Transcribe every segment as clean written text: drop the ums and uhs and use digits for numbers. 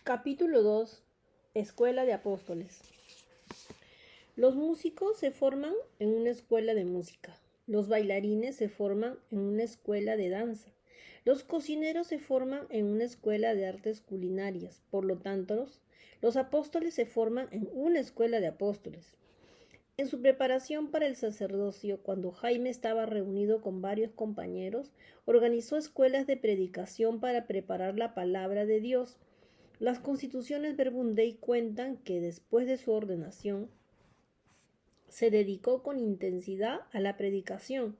Capítulo 2. Escuela de Apóstoles. Los músicos se forman en una escuela de música. Los bailarines se forman en una escuela de danza. Los cocineros se forman en una escuela de artes culinarias. Por lo tanto, los apóstoles se forman en una escuela de apóstoles. En su preparación para el sacerdocio, cuando Jaime estaba reunido con varios compañeros, organizó escuelas de predicación para preparar la palabra de Dios. Las constituciones Verbum Dei cuentan que después de su ordenación se dedicó con intensidad a la predicación,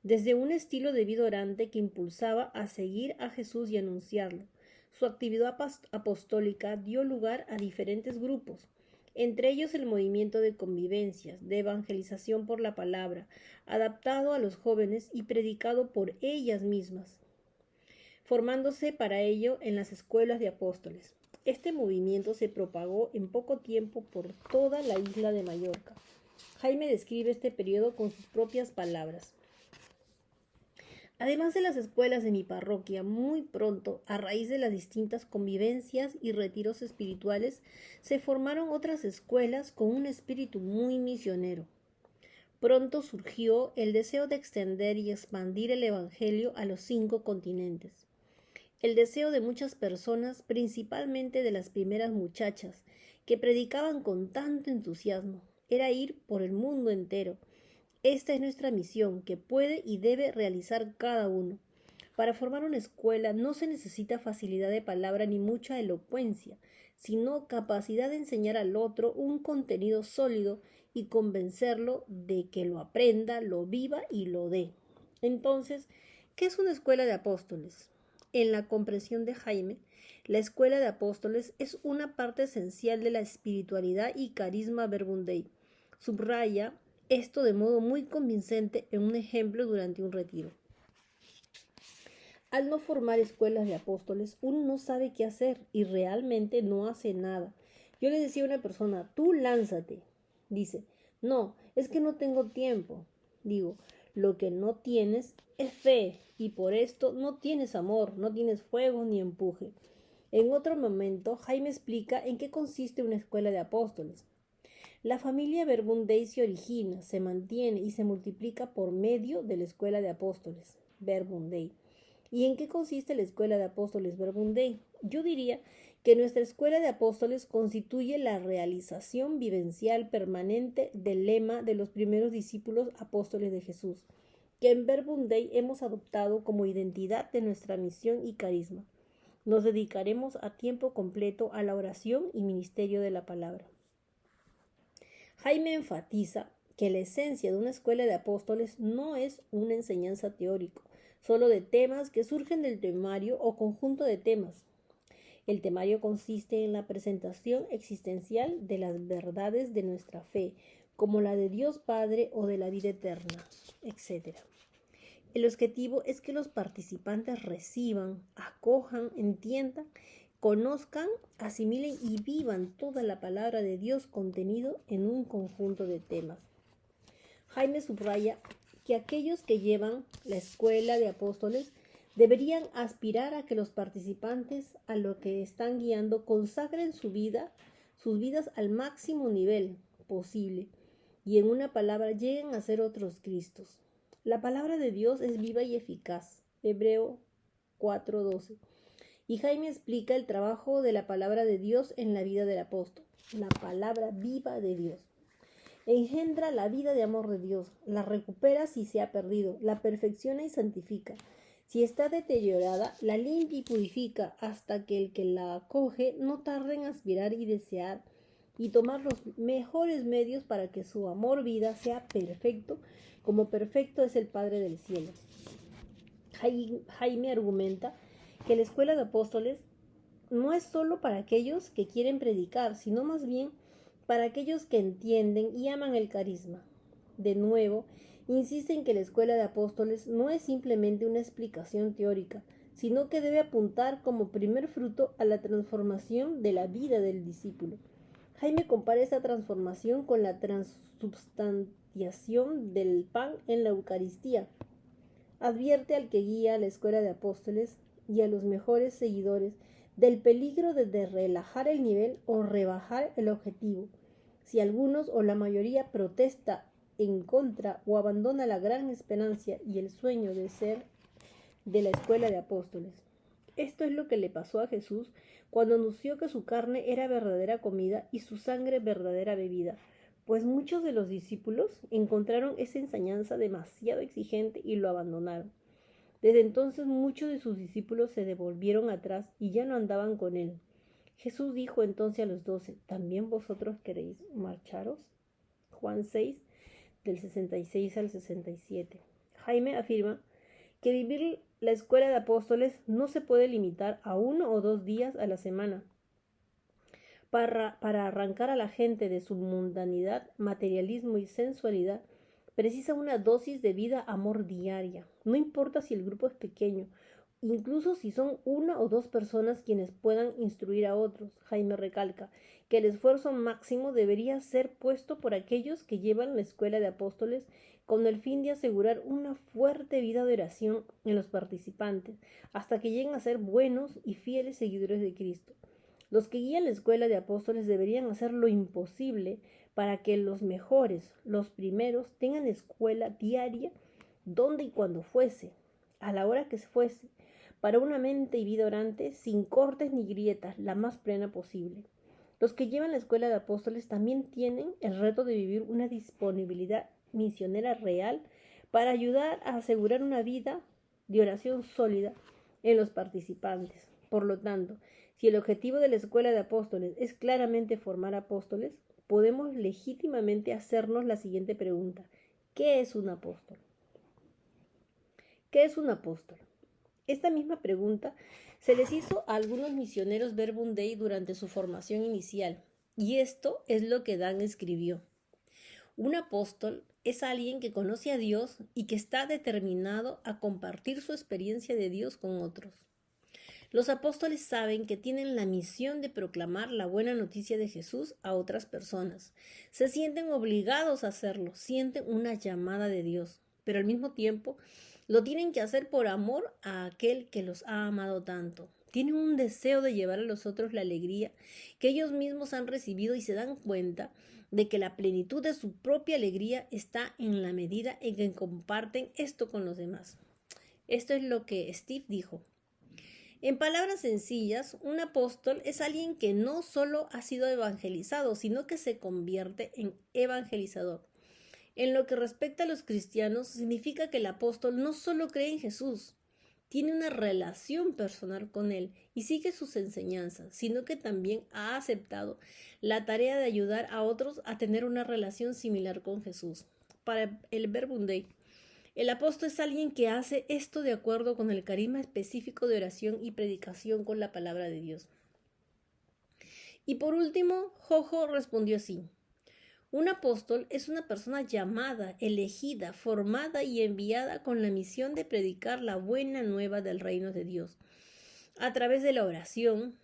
desde un estilo de vida orante que impulsaba a seguir a Jesús y anunciarlo. Su actividad apostólica dio lugar a diferentes grupos, entre ellos el movimiento de convivencias, de evangelización por la palabra, adaptado a los jóvenes y predicado por ellas mismas, formándose para ello en las escuelas de apóstoles. Este movimiento se propagó en poco tiempo por toda la isla de Mallorca. Jaime describe este periodo con sus propias palabras. Además de las escuelas de mi parroquia, muy pronto, a raíz de las distintas convivencias y retiros espirituales, se formaron otras escuelas con un espíritu muy misionero. Pronto surgió el deseo de extender y expandir el Evangelio a los 5 continentes. El deseo de muchas personas, principalmente de las primeras muchachas, que predicaban con tanto entusiasmo, era ir por el mundo entero. Esta es nuestra misión, que puede y debe realizar cada uno. Para formar una escuela no se necesita facilidad de palabra ni mucha elocuencia, sino capacidad de enseñar al otro un contenido sólido y convencerlo de que lo aprenda, lo viva y lo dé. Entonces, ¿qué es una escuela de apóstoles? En la comprensión de Jaime, la escuela de apóstoles es una parte esencial de la espiritualidad y carisma Verbum Dei. Subraya esto de modo muy convincente en un ejemplo durante un retiro. Al no formar escuelas de apóstoles, uno no sabe qué hacer y realmente no hace nada. Yo le decía a una persona, tú lánzate. Dice, no, es que no tengo tiempo. Digo, lo que no tienes es fe y por esto no tienes amor, no tienes fuego ni empuje. En otro momento, Jaime explica en qué consiste una escuela de apóstoles. La familia Verbum Dei se origina, se mantiene y se multiplica por medio de la escuela de apóstoles, Verbum Dei. ¿Y en qué consiste la escuela de apóstoles Verbum Dei? Yo diría que nuestra escuela de apóstoles constituye la realización vivencial permanente del lema de los primeros discípulos apóstoles de Jesús, que en Verbum Dei hemos adoptado como identidad de nuestra misión y carisma. Nos dedicaremos a tiempo completo a la oración y ministerio de la palabra. Jaime enfatiza que la esencia de una escuela de apóstoles no es una enseñanza teórica, solo de temas que surgen del temario o conjunto de temas. El temario consiste en la presentación existencial de las verdades de nuestra fe, como la de Dios Padre o de la vida eterna, etc. El objetivo es que los participantes reciban, acojan, entiendan, conozcan, asimilen y vivan toda la palabra de Dios contenido en un conjunto de temas. Jaime subraya que aquellos que llevan la escuela de apóstoles deberían aspirar a que los participantes a lo que están guiando consagren sus vidas al máximo nivel posible y en una palabra lleguen a ser otros Cristos. La palabra de Dios es viva y eficaz. Hebreo 4:12. Y Jaime explica el trabajo de la palabra de Dios en la vida del apóstol. La palabra viva de Dios engendra la vida de amor de Dios, la recupera si se ha perdido, la perfecciona y santifica. Si está deteriorada, la limpia y purifica hasta que el que la acoge no tarde en aspirar y desear y tomar los mejores medios para que su amor vida sea perfecto, como perfecto es el Padre del cielo. Jaime argumenta que la escuela de apóstoles no es solo para aquellos que quieren predicar, sino más bien para aquellos que entienden y aman el carisma. De nuevo, insiste en que la escuela de apóstoles no es simplemente una explicación teórica, sino que debe apuntar como primer fruto a la transformación de la vida del discípulo. Jaime compara esta transformación con la transubstanciación del pan en la Eucaristía. Advierte al que guía a la escuela de apóstoles y a los mejores seguidores del peligro de relajar el nivel o rebajar el objetivo. Si algunos o la mayoría protesta en contra o abandona la gran esperanza y el sueño de ser de la escuela de apóstoles. Esto es lo que le pasó a Jesús cuando anunció que su carne era verdadera comida y su sangre verdadera bebida, pues muchos de los discípulos encontraron esa enseñanza demasiado exigente y lo abandonaron. Desde entonces muchos de sus discípulos se devolvieron atrás y ya no andaban con él. Jesús dijo entonces a los 12, ¿también vosotros queréis marcharos? Juan 6, del 66 al 67. Jaime afirma que vivir la escuela de apóstoles no se puede limitar a 1 o 2 días a la semana. Para arrancar a la gente de su mundanidad, materialismo y sensualidad, precisa una dosis de vida amor diaria. No importa si el grupo es pequeño, incluso si son 1 o 2 personas quienes puedan instruir a otros. Jaime recalca que el esfuerzo máximo debería ser puesto por aquellos que llevan la escuela de apóstoles con el fin de asegurar una fuerte vida de oración en los participantes, hasta que lleguen a ser buenos y fieles seguidores de Cristo. Los que guían la escuela de apóstoles deberían hacer lo imposible para que los mejores, los primeros, tengan escuela diaria donde y cuando fuese, a la hora que fuese, para una mente y vida orante, sin cortes ni grietas, la más plena posible. Los que llevan la escuela de apóstoles también tienen el reto de vivir una disponibilidad misionera real para ayudar a asegurar una vida de oración sólida en los participantes. Por lo tanto, si el objetivo de la escuela de apóstoles es claramente formar apóstoles, podemos legítimamente hacernos la siguiente pregunta: ¿qué es un apóstol? ¿Qué es un apóstol? Esta misma pregunta se les hizo a algunos misioneros Verbum Dei durante su formación inicial, y esto es lo que Dan escribió. Un apóstol es alguien que conoce a Dios y que está determinado a compartir su experiencia de Dios con otros. Los apóstoles saben que tienen la misión de proclamar la buena noticia de Jesús a otras personas. Se sienten obligados a hacerlo, sienten una llamada de Dios, pero al mismo tiempo lo tienen que hacer por amor a aquel que los ha amado tanto. Tienen un deseo de llevar a los otros la alegría que ellos mismos han recibido y se dan cuenta de que la plenitud de su propia alegría está en la medida en que comparten esto con los demás. Esto es lo que Steve dijo. En palabras sencillas, un apóstol es alguien que no solo ha sido evangelizado, sino que se convierte en evangelizador. En lo que respecta a los cristianos, significa que el apóstol no solo cree en Jesús, tiene una relación personal con él y sigue sus enseñanzas, sino que también ha aceptado la tarea de ayudar a otros a tener una relación similar con Jesús. Para el Verbum Dei, el apóstol es alguien que hace esto de acuerdo con el carisma específico de oración y predicación con la palabra de Dios. Y por último, Jojo respondió así: un apóstol es una persona llamada, elegida, formada y enviada con la misión de predicar la buena nueva del reino de Dios, a través de la oración,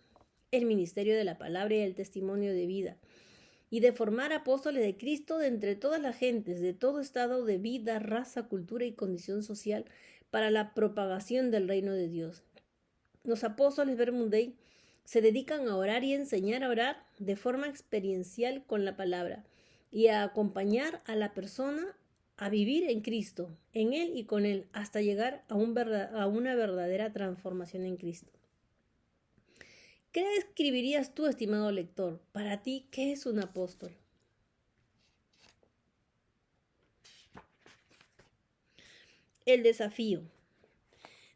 el ministerio de la palabra y el testimonio de vida, y de formar apóstoles de Cristo de entre todas las gentes, de todo estado de vida, raza, cultura y condición social, para la propagación del reino de Dios. Los apóstoles Verbum Dei se dedican a orar y enseñar a orar de forma experiencial con la palabra y a acompañar a la persona a vivir en Cristo, en Él y con Él, hasta llegar a una verdadera transformación en Cristo. ¿Qué escribirías tú, estimado lector? Para ti, ¿qué es un apóstol? El desafío.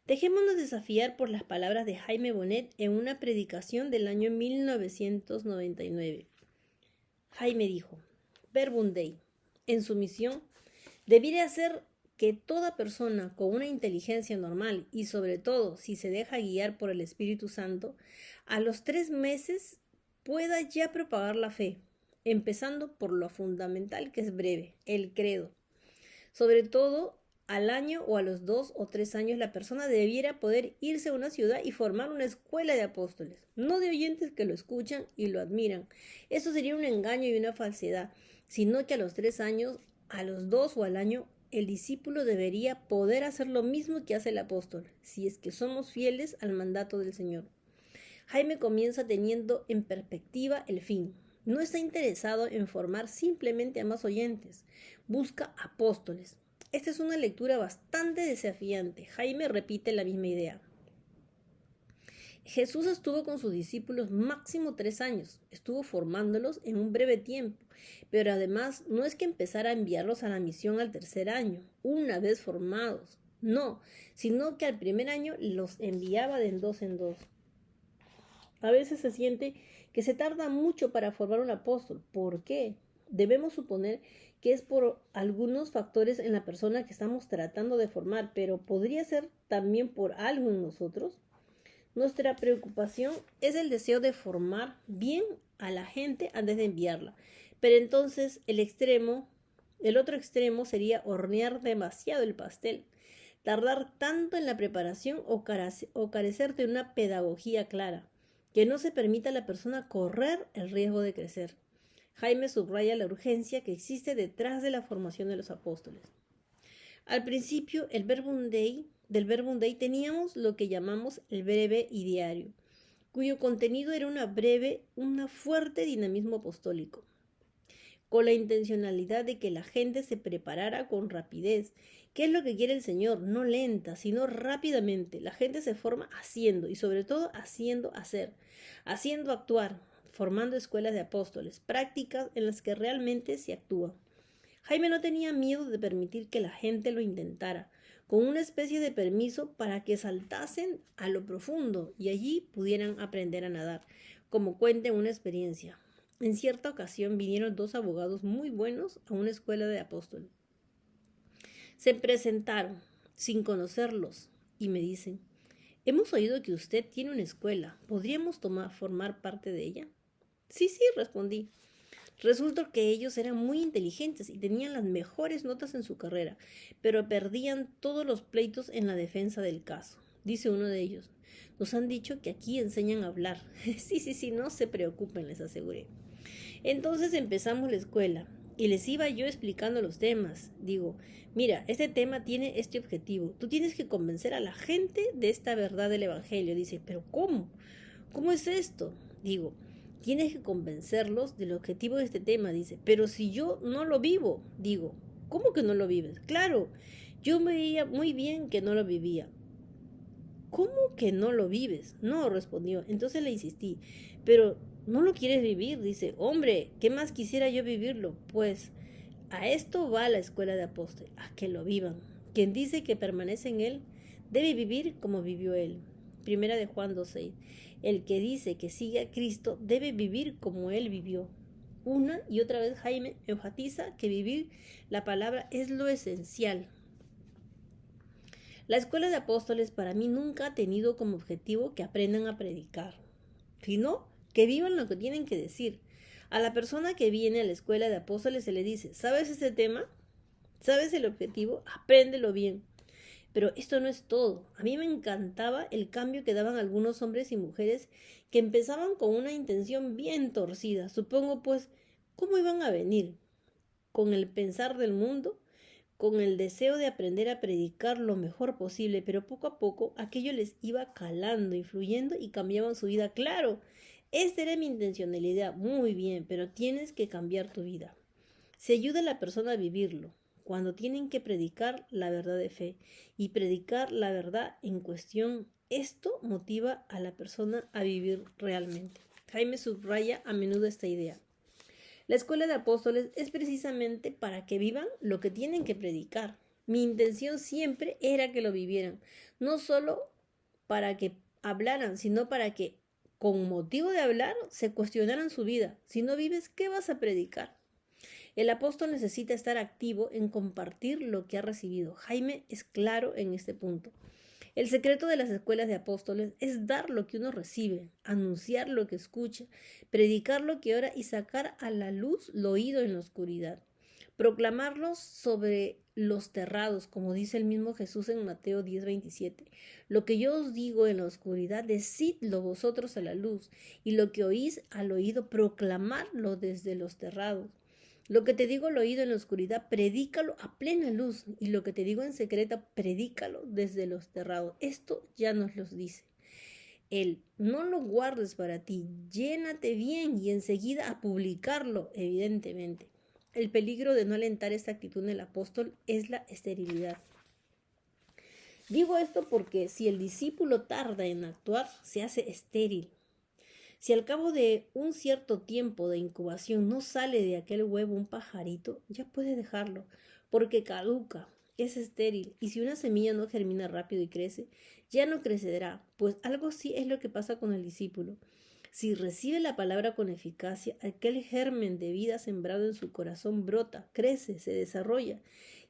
Dejémonos desafiar por las palabras de Jaime Bonnet en una predicación del año 1999. Jaime dijo: Verbum Dei, en su misión, debiera ser que toda persona con una inteligencia normal y sobre todo si se deja guiar por el Espíritu Santo, a los 3 meses pueda ya propagar la fe, empezando por lo fundamental que es breve, el credo. Sobre todo, al año o a los 2 o 3 años la persona debiera poder irse a una ciudad y formar una escuela de apóstoles, no de oyentes que lo escuchan y lo admiran. Eso sería un engaño y una falsedad, sino que a los 3 años, a los 2 o al año, el discípulo debería poder hacer lo mismo que hace el apóstol, si es que somos fieles al mandato del Señor. Jaime comienza teniendo en perspectiva el fin. No está interesado en formar simplemente a más oyentes. Busca apóstoles. Esta es una lectura bastante desafiante. Jaime repite la misma idea. Jesús estuvo con sus discípulos máximo 3 años, estuvo formándolos en un breve tiempo, pero además no es que empezara a enviarlos a la misión al 3er año, una vez formados, no, sino que al primer año los enviaba de en dos en dos. A veces se siente que se tarda mucho para formar un apóstol. ¿Por qué? Debemos suponer que es por algunos factores en la persona que estamos tratando de formar, pero podría ser también por algo en nosotros. Nuestra preocupación es el deseo de formar bien a la gente antes de enviarla. Pero entonces el otro extremo sería hornear demasiado el pastel, tardar tanto en la preparación o carecer de una pedagogía clara, que no se permita a la persona correr el riesgo de crecer. Jaime subraya la urgencia que existe detrás de la formación de los apóstoles. Al principio, del Verbum Dei teníamos lo que llamamos el breve y diario, cuyo contenido era un fuerte dinamismo apostólico, con la intencionalidad de que la gente se preparara con rapidez. ¿Qué es lo que quiere el Señor? No lenta, sino rápidamente. La gente se forma haciendo y sobre todo haciendo hacer, haciendo actuar, formando escuelas de apóstoles, prácticas en las que realmente se actúa. Jaime no tenía miedo de permitir que la gente lo intentara, con una especie de permiso para que saltasen a lo profundo y allí pudieran aprender a nadar, como cuenta una experiencia. En cierta ocasión vinieron 2 abogados muy buenos a una escuela de apóstoles. Se presentaron sin conocerlos y me dicen: hemos oído que usted tiene una escuela, ¿podríamos formar parte de ella? Sí, respondí. Resulta que ellos eran muy inteligentes y tenían las mejores notas en su carrera, pero perdían todos los pleitos en la defensa del caso. Dice uno de ellos: nos han dicho que aquí enseñan a hablar. Sí, no se preocupen, les aseguré. Entonces empezamos la escuela y les iba yo explicando los temas. Digo: mira, este tema tiene este objetivo. Tú tienes que convencer a la gente de esta verdad del Evangelio. Dice: ¿pero cómo? ¿Cómo es esto? Digo: tienes que convencerlos del objetivo de este tema. Dice: pero si yo no lo vivo. Digo: ¿cómo que no lo vives? Claro, yo veía muy bien que no lo vivía. ¿Cómo que no lo vives? No, respondió. Entonces le insistí: pero ¿no lo quieres vivir? Dice: hombre, ¿qué más quisiera yo vivirlo? Pues a esto va la escuela de apóstoles, a que lo vivan. Quien dice que permanece en él debe vivir como vivió él. Primera de Juan 2:6. El que dice que sigue a Cristo debe vivir como él vivió. Una y otra vez Jaime enfatiza que vivir la palabra es lo esencial. La escuela de apóstoles para mí nunca ha tenido como objetivo que aprendan a predicar, sino que vivan lo que tienen que decir. A la persona que viene a la escuela de apóstoles se le dice: ¿sabes ese tema? ¿Sabes el objetivo? Apréndelo bien. Pero esto no es todo. A mí me encantaba el cambio que daban algunos hombres y mujeres que empezaban con una intención bien torcida. Supongo, pues, ¿cómo iban a venir? ¿Con el pensar del mundo? ¿Con el deseo de aprender a predicar lo mejor posible? Pero poco a poco aquello les iba calando, influyendo y cambiaban su vida. Claro, esta era mi intencionalidad. Muy bien, pero tienes que cambiar tu vida. Se ayuda a la persona a vivirlo cuando tienen que predicar la verdad de fe y predicar la verdad en cuestión. Esto motiva a la persona a vivir realmente. Jaime subraya a menudo esta idea. La escuela de apóstoles es precisamente para que vivan lo que tienen que predicar. Mi intención siempre era que lo vivieran, no solo para que hablaran, sino para que, con motivo de hablar, se cuestionaran su vida. Si no vives, ¿qué vas a predicar? El apóstol necesita estar activo en compartir lo que ha recibido. Jaime es claro en este punto. El secreto de las escuelas de apóstoles es dar lo que uno recibe, anunciar lo que escucha, predicar lo que ora y sacar a la luz lo oído en la oscuridad. Proclamarlos sobre los terrados, como dice el mismo Jesús en Mateo 10:27. Lo que yo os digo en la oscuridad, decidlo vosotros a la luz, y lo que oís al oído, proclamadlo desde los terrados. Lo que te digo al oído en la oscuridad, predícalo a plena luz, y lo que te digo en secreto, predícalo desde los terrados. Esto ya nos lo dice. El no lo guardes para ti, llénate bien y enseguida a publicarlo, evidentemente. El peligro de no alentar esta actitud en el apóstol es la esterilidad. Digo esto porque si el discípulo tarda en actuar, se hace estéril. Si al cabo de un cierto tiempo de incubación no sale de aquel huevo un pajarito, ya puede dejarlo, porque caduca, es estéril, y si una semilla no germina rápido y crece, ya no crecerá, pues algo así es lo que pasa con el discípulo. Si recibe la palabra con eficacia, aquel germen de vida sembrado en su corazón brota, crece, se desarrolla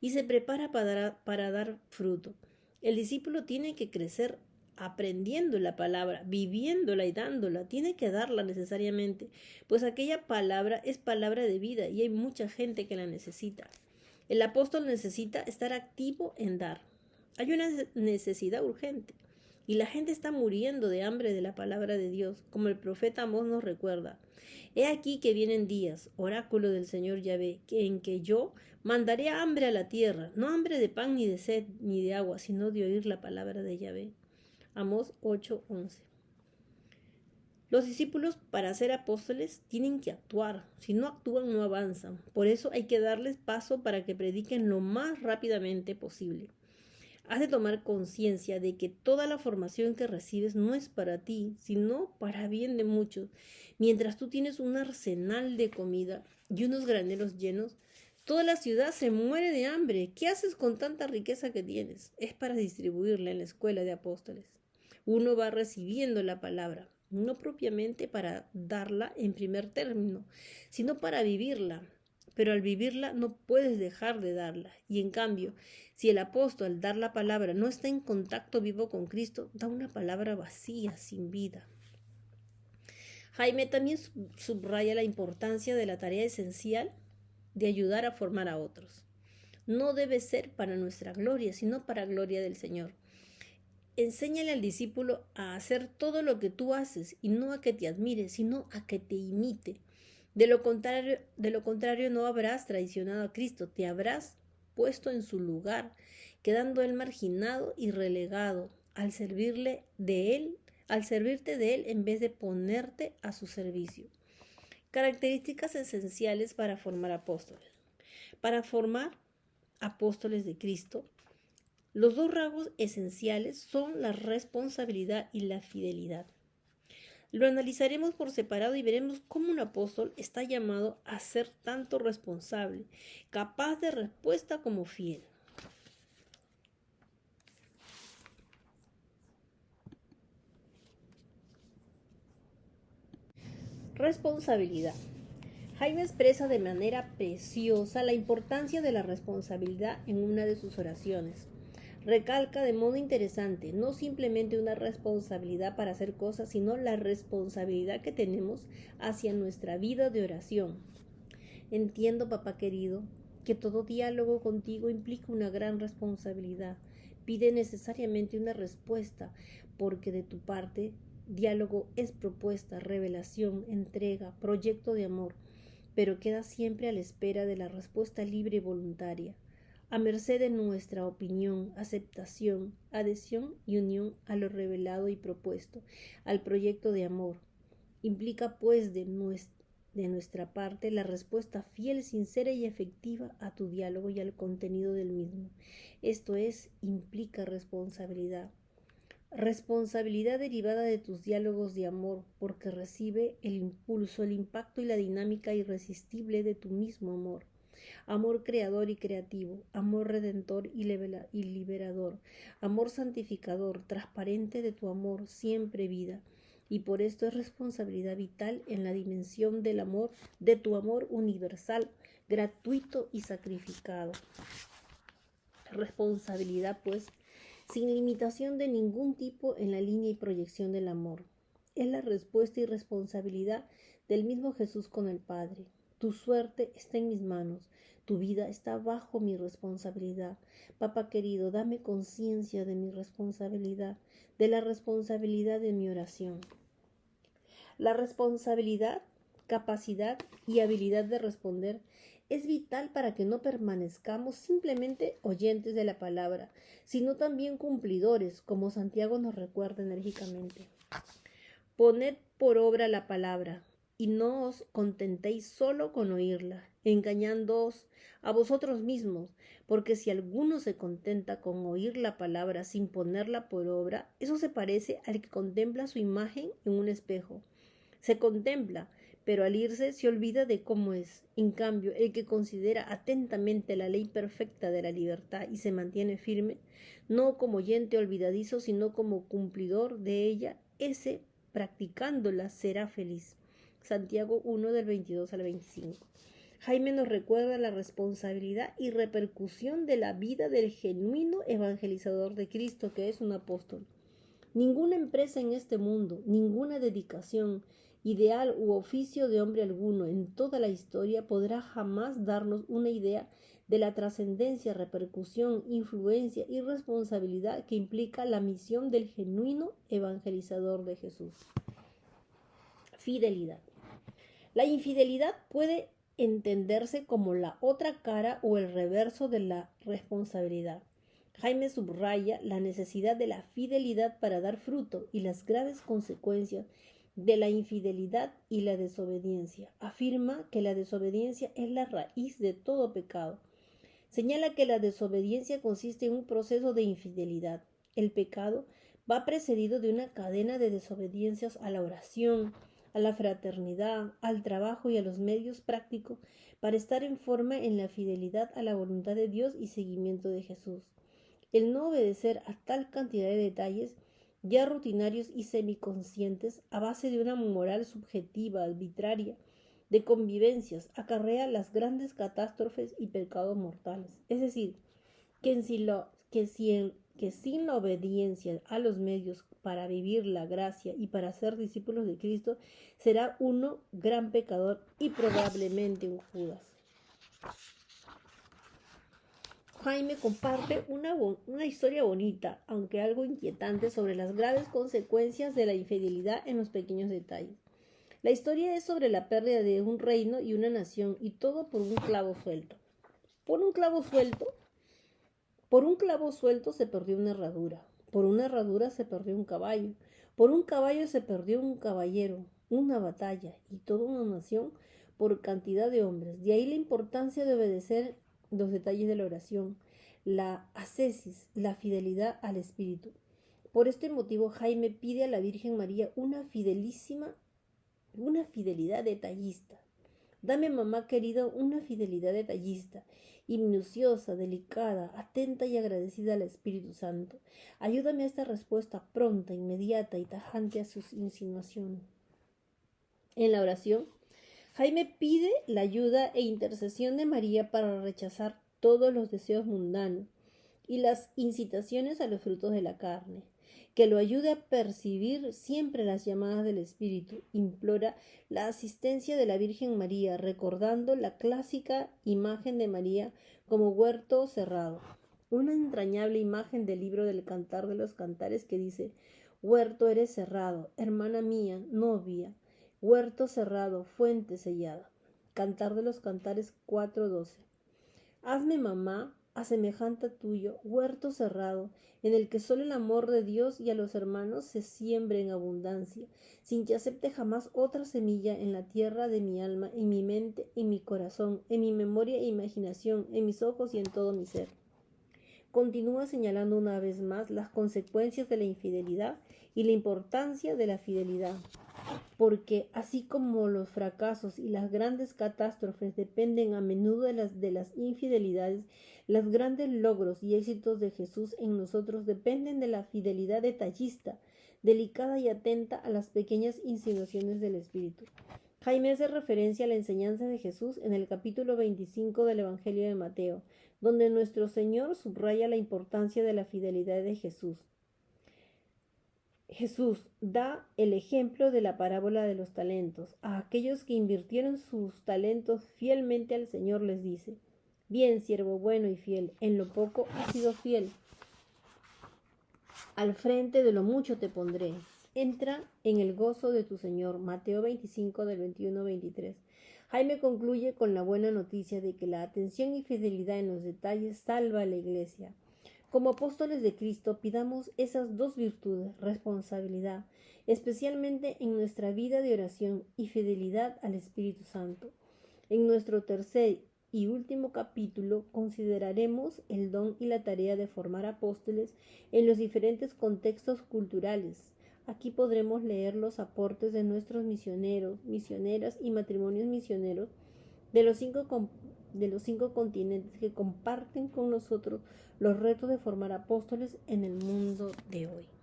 y se prepara para dar fruto. El discípulo tiene que crecer aprendiendo la palabra, viviéndola y dándola, tiene que darla necesariamente, pues aquella palabra es palabra de vida y hay mucha gente que la necesita. El apóstol necesita estar activo en dar. Hay una necesidad urgente y la gente está muriendo de hambre de la palabra de Dios, como el profeta Amós nos recuerda. He aquí que vienen días, oráculo del Señor Yahvé, en que yo mandaré hambre a la tierra, no hambre de pan ni de sed ni de agua, sino de oír la palabra de Yahvé. Amós 8:11. Los discípulos, para ser apóstoles, tienen que actuar. Si no actúan, no avanzan. Por eso hay que darles paso para que prediquen lo más rápidamente posible. Has de tomar conciencia de que toda la formación que recibes no es para ti, sino para bien de muchos. Mientras tú tienes un arsenal de comida y unos graneros llenos, toda la ciudad se muere de hambre. ¿Qué haces con tanta riqueza que tienes? Es para distribuirla en la escuela de apóstoles. Uno va recibiendo la palabra, no propiamente para darla en primer término, sino para vivirla. Pero al vivirla no puedes dejar de darla. Y en cambio, si el apóstol al dar la palabra no está en contacto vivo con Cristo, da una palabra vacía, sin vida. Jaime también subraya la importancia de la tarea esencial de ayudar a formar a otros. No debe ser para nuestra gloria, sino para gloria del Señor. Enséñale al discípulo a hacer todo lo que tú haces y no a que te admire, sino a que te imite. De lo contrario no habrás traicionado a Cristo, te habrás puesto en su lugar, quedando él marginado y relegado al servirte de él en vez de ponerte a su servicio. Características esenciales para formar apóstoles. Para formar apóstoles de Cristo, los dos rasgos esenciales son la responsabilidad y la fidelidad. Lo analizaremos por separado y veremos cómo un apóstol está llamado a ser tanto responsable, capaz de respuesta como fiel. Responsabilidad. Jaime expresa de manera preciosa la importancia de la responsabilidad en una de sus oraciones. Recalca de modo interesante no simplemente una responsabilidad para hacer cosas, sino la responsabilidad que tenemos hacia nuestra vida de oración. Entiendo, papá querido, que todo diálogo contigo implica una gran responsabilidad. Pide necesariamente una respuesta, porque de tu parte, diálogo es propuesta, revelación, entrega, proyecto de amor, pero queda siempre a la espera de la respuesta libre y voluntaria, a merced de nuestra opinión, aceptación, adhesión y unión a lo revelado y propuesto, al proyecto de amor. Implica, pues, de nuestra parte la respuesta fiel, sincera y efectiva a tu diálogo y al contenido del mismo. Esto es, implica responsabilidad. Responsabilidad derivada de tus diálogos de amor, porque recibe el impulso, el impacto y la dinámica irresistible de tu mismo amor. Amor creador y creativo, amor redentor y liberador, amor santificador, transparente de tu amor, siempre vida. Y por esto es responsabilidad vital en la dimensión del amor, de tu amor universal, gratuito y sacrificado. Responsabilidad, pues, sin limitación de ningún tipo en la línea y proyección del amor. Es la respuesta y responsabilidad del mismo Jesús con el Padre. Tu suerte está en mis manos, tu vida está bajo mi responsabilidad. Papá querido, dame conciencia de mi responsabilidad, de la responsabilidad de mi oración. La responsabilidad, capacidad y habilidad de responder es vital para que no permanezcamos simplemente oyentes de la palabra, sino también cumplidores, como Santiago nos recuerda enérgicamente. Poned por obra la palabra, y no os contentéis solo con oírla, engañándoos a vosotros mismos, porque si alguno se contenta con oír la palabra sin ponerla por obra, eso se parece al que contempla su imagen en un espejo. Se contempla, pero al irse se olvida de cómo es. En cambio, el que considera atentamente la ley perfecta de la libertad y se mantiene firme, no como oyente olvidadizo, sino como cumplidor de ella, ese, practicándola, será feliz. Santiago 1 del 22 al 25. Jaime nos recuerda la responsabilidad y repercusión de la vida del genuino evangelizador de Cristo, que es un apóstol. Ninguna empresa en este mundo, ninguna dedicación, ideal u oficio de hombre alguno en toda la historia podrá jamás darnos una idea de la trascendencia, repercusión, influencia y responsabilidad que implica la misión del genuino evangelizador de Jesús. Fidelidad. La infidelidad puede entenderse como la otra cara o el reverso de la responsabilidad. Jaime subraya la necesidad de la fidelidad para dar fruto y las graves consecuencias de la infidelidad y la desobediencia. Afirma que la desobediencia es la raíz de todo pecado. Señala que la desobediencia consiste en un proceso de infidelidad. El pecado va precedido de una cadena de desobediencias a la oración, a la fraternidad, al trabajo y a los medios prácticos para estar en forma en la fidelidad a la voluntad de Dios y seguimiento de Jesús. El no obedecer a tal cantidad de detalles, ya rutinarios y semiconscientes, a base de una moral subjetiva, arbitraria, de convivencias, acarrea las grandes catástrofes y pecados mortales. Es decir, que sin la obediencia a los medios para vivir la gracia y para ser discípulos de Cristo, será uno gran pecador y probablemente un Judas. Jaime comparte una historia bonita, aunque algo inquietante, sobre las graves consecuencias de la infidelidad en los pequeños detalles. La historia es sobre la pérdida de un reino y una nación, y todo por un clavo suelto. Por un clavo suelto se perdió una herradura. Por una herradura se perdió un caballo. Por un caballo se perdió un caballero, una batalla y toda una nación por cantidad de hombres. De ahí la importancia de obedecer los detalles de la oración, la ascesis, la fidelidad al Espíritu. Por este motivo, Jaime pide a la Virgen María una fidelidad detallista. Dame, mamá querida, una fidelidad detallista y minuciosa, delicada, atenta y agradecida al Espíritu Santo. Ayúdame a esta respuesta pronta, inmediata y tajante a sus insinuaciones. En la oración, Jaime pide la ayuda e intercesión de María para rechazar todos los deseos mundanos y las incitaciones a los frutos de la carne, que lo ayude a percibir siempre las llamadas del Espíritu. Implora la asistencia de la Virgen María, recordando la clásica imagen de María como huerto cerrado, una entrañable imagen del libro del Cantar de los Cantares que dice: huerto eres cerrado, hermana mía, novia, huerto cerrado, fuente sellada. Cantar de los Cantares 4:12. Hazme, mamá, a semejante tuyo, huerto cerrado, en el que solo el amor de Dios y a los hermanos se siembre en abundancia, sin que acepte jamás otra semilla en la tierra de mi alma, en mi mente, en mi corazón, en mi memoria e imaginación, en mis ojos y en todo mi ser. Continúa señalando una vez más las consecuencias de la infidelidad y la importancia de la fidelidad, porque así como los fracasos y las grandes catástrofes dependen a menudo de las infidelidades, los grandes logros y éxitos de Jesús en nosotros dependen de la fidelidad detallista, delicada y atenta a las pequeñas insinuaciones del Espíritu. Jaime hace referencia a la enseñanza de Jesús en el capítulo 25 del Evangelio de Mateo, donde nuestro Señor subraya la importancia de la fidelidad de Jesús. Jesús da el ejemplo de la parábola de los talentos. A aquellos que invirtieron sus talentos fielmente al Señor les dice: bien, siervo bueno y fiel, en lo poco has sido fiel, al frente de lo mucho te pondré. Entra en el gozo de tu Señor. Mateo 25 del 21 al 23. Jaime concluye con la buena noticia de que la atención y fidelidad en los detalles salva a la Iglesia. Como apóstoles de Cristo, pidamos esas dos virtudes, responsabilidad, especialmente en nuestra vida de oración y fidelidad al Espíritu Santo. En nuestro tercer y último capítulo consideraremos el don y la tarea de formar apóstoles en los diferentes contextos culturales. Aquí podremos leer los aportes de nuestros misioneros, misioneras y matrimonios misioneros de los cinco continentes que comparten con nosotros los retos de formar apóstoles en el mundo de hoy.